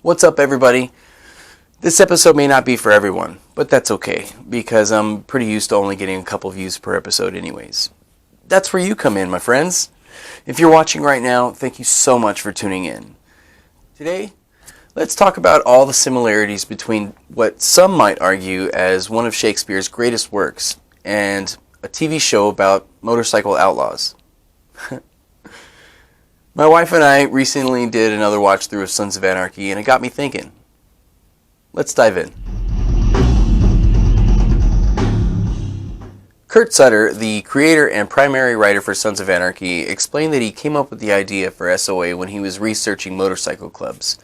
What's up, everybody? This episode may not be for everyone, but that's okay, because I'm pretty used to only getting a couple views per episode anyways. That's where you come in, my friends. If you're watching right now, thank you so much for tuning in. Today, let's talk about all the similarities between what some might argue as one of Shakespeare's greatest works and a TV show about motorcycle outlaws. My wife and I recently did another watch through of Sons of Anarchy, and it got me thinking. Let's dive in. Kurt Sutter, the creator and primary writer for Sons of Anarchy, explained that he came up with the idea for SOA when he was researching motorcycle clubs,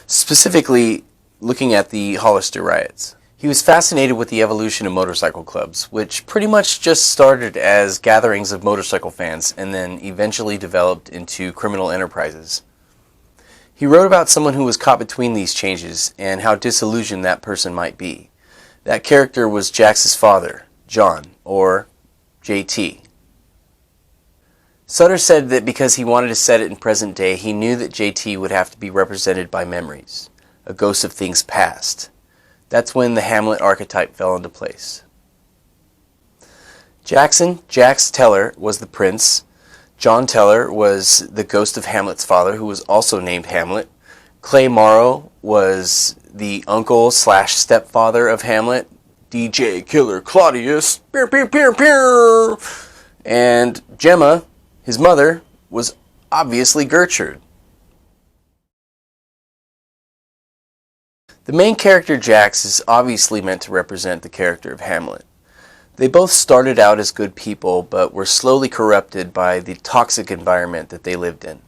specifically looking at the Hollister riots. He was fascinated with the evolution of motorcycle clubs, which pretty much just started as gatherings of motorcycle fans and then eventually developed into criminal enterprises. He wrote about someone who was caught between these changes and how disillusioned that person might be. That character was Jax's father, John, or JT. Sutter said that because he wanted to set it in present day, he knew that JT would have to be represented by memories, a ghost of things past. That's when the Hamlet archetype fell into place. Jax Teller was the prince. John Teller was the ghost of Hamlet's father, who was also named Hamlet. Clay Morrow was the uncle/stepfather of Hamlet. DJ Killer Claudius. Pew, pew, pew, pew. And Gemma, his mother, was obviously Gertrude. The main character, Jax, is obviously meant to represent the character of Hamlet. They both started out as good people, but were slowly corrupted by the toxic environment that they lived in.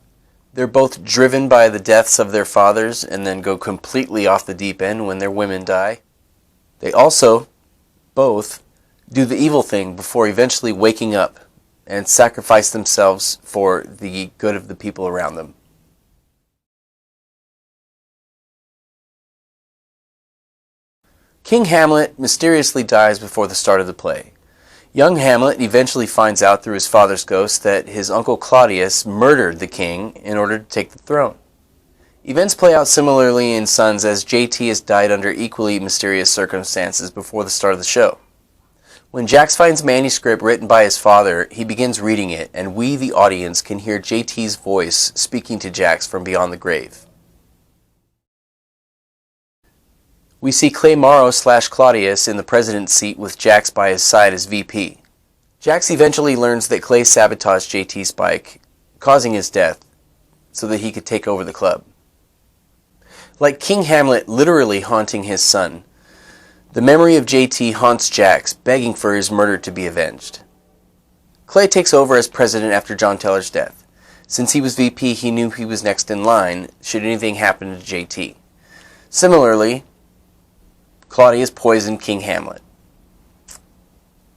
They're both driven by the deaths of their fathers and then go completely off the deep end when their women die. They also, both, do the evil thing before eventually waking up and sacrifice themselves for the good of the people around them. King Hamlet mysteriously dies before the start of the play. Young Hamlet eventually finds out through his father's ghost that his uncle Claudius murdered the king in order to take the throne. Events play out similarly in Sons, as JT has died under equally mysterious circumstances before the start of the show. When Jax finds a manuscript written by his father, he begins reading it, and we, the audience, can hear JT's voice speaking to Jax from beyond the grave. We see Clay Morrow/Claudius in the president's seat with Jax by his side as VP. Jax eventually learns that Clay sabotaged JT's bike, causing his death, so that he could take over the club. Like King Hamlet literally haunting his son, the memory of JT haunts Jax, begging for his murder to be avenged. Clay takes over as president after John Teller's death. Since he was VP, he knew he was next in line should anything happen to JT. Similarly, Claudius poisoned King Hamlet.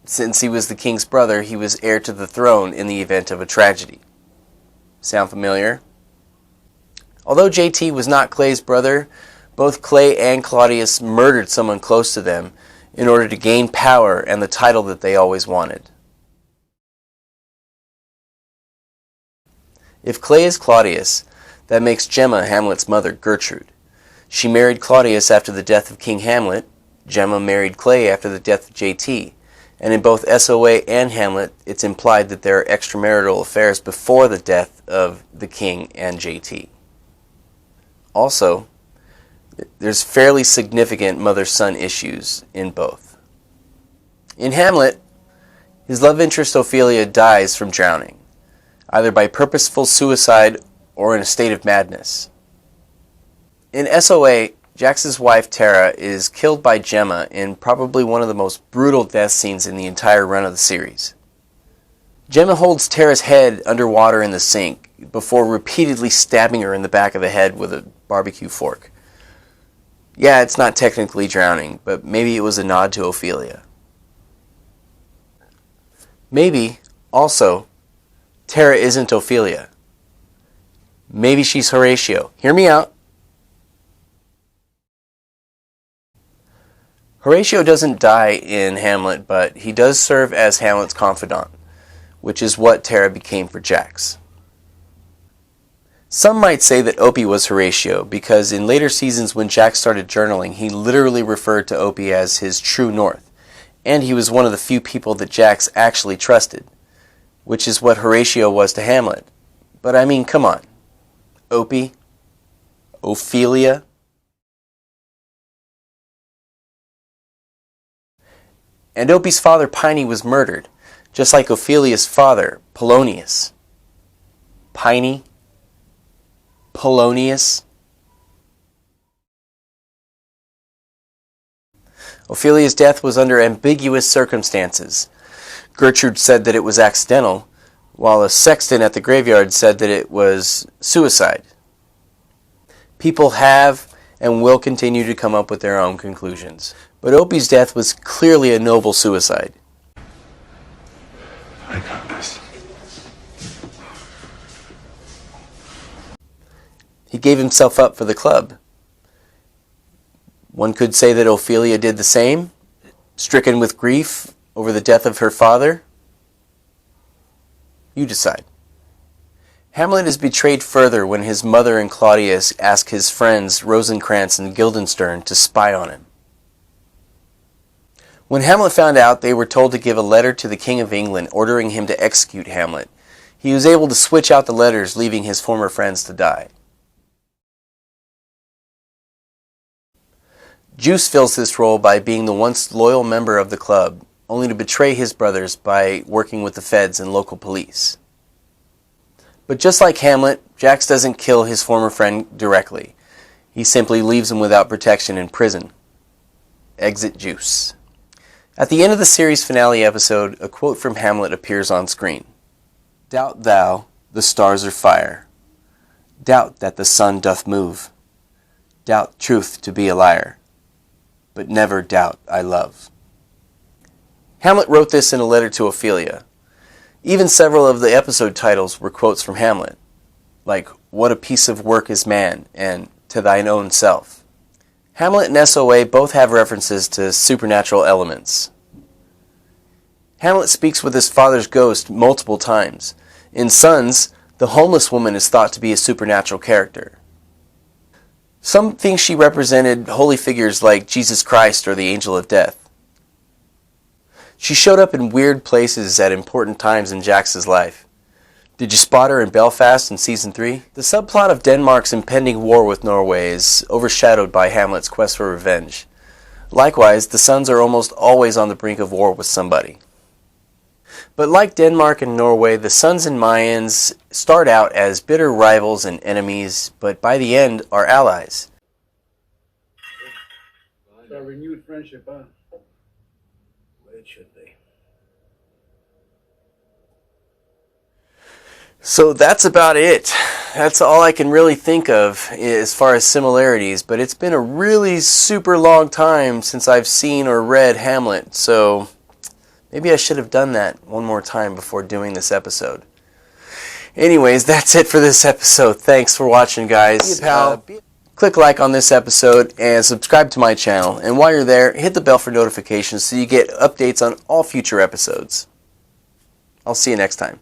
Since he was the king's brother, he was heir to the throne in the event of a tragedy. Sound familiar? Although JT was not Clay's brother, both Clay and Claudius murdered someone close to them in order to gain power and the title that they always wanted. If Clay is Claudius, that makes Gemma Hamlet's mother, Gertrude. She married Claudius after the death of King Hamlet. Gemma married Clay after the death of JT. And in both SOA and Hamlet, it's implied that there are extramarital affairs before the death of the king and JT. Also, there's fairly significant mother-son issues in both. In Hamlet, his love interest Ophelia dies from drowning, either by purposeful suicide or in a state of madness. In SOA, Jax's wife Tara is killed by Gemma in probably one of the most brutal death scenes in the entire run of the series. Gemma holds Tara's head underwater in the sink before repeatedly stabbing her in the back of the head with a barbecue fork. Yeah, it's not technically drowning, but maybe it was a nod to Ophelia. Maybe, also, Tara isn't Ophelia. Maybe she's Horatio. Hear me out. Horatio doesn't die in Hamlet, but he does serve as Hamlet's confidant, which is what Tara became for Jax. Some might say that Opie was Horatio, because in later seasons when Jack started journaling, he literally referred to Opie as his true north, and he was one of the few people that Jax actually trusted, which is what Horatio was to Hamlet. But I mean, come on. Opie? Ophelia? And Opie's father, Piney, was murdered, just like Ophelia's father, Polonius. Piney? Polonius? Ophelia's death was under ambiguous circumstances. Gertrude said that it was accidental, while a sexton at the graveyard said that it was suicide. People have and will continue to come up with their own conclusions. But Opie's death was clearly a noble suicide. I got this. He gave himself up for the club. One could say that Ophelia did the same, stricken with grief over the death of her father. You decide. Hamlet is betrayed further when his mother and Claudius ask his friends Rosencrantz and Guildenstern to spy on him. When Hamlet found out, they were told to give a letter to the King of England ordering him to execute Hamlet. He was able to switch out the letters, leaving his former friends to die. Juice fills this role by being the once loyal member of the club, only to betray his brothers by working with the feds and local police. But just like Hamlet, Jax doesn't kill his former friend directly. He simply leaves him without protection in prison. Exit Juice. At the end of the series finale episode, a quote from Hamlet appears on screen. Doubt thou, the stars are fire. Doubt that the sun doth move. Doubt truth to be a liar. But never doubt I love. Hamlet wrote this in a letter to Ophelia. Even several of the episode titles were quotes from Hamlet, like What a Piece of Work is Man and To Thine Own Self. Hamlet and SOA both have references to supernatural elements. Hamlet speaks with his father's ghost multiple times. In Sons, the homeless woman is thought to be a supernatural character. Some think she represented holy figures like Jesus Christ or the Angel of Death. She showed up in weird places at important times in Jax's life. Did you spot her in Belfast in Season 3? The subplot of Denmark's impending war with Norway is overshadowed by Hamlet's quest for revenge. Likewise, the sons are almost always on the brink of war with somebody. But like Denmark and Norway, the Sons and Mayans start out as bitter rivals and enemies, but by the end are allies. It's a renewed friendship, huh? It should be. So that's about it. That's all I can really think of as far as similarities, but it's been a really super long time since I've seen or read Hamlet, so maybe I should have done that one more time before doing this episode. Anyways, that's it for this episode. Thanks for watching, guys. Click like on this episode and subscribe to my channel. And while you're there, hit the bell for notifications so you get updates on all future episodes. I'll see you next time.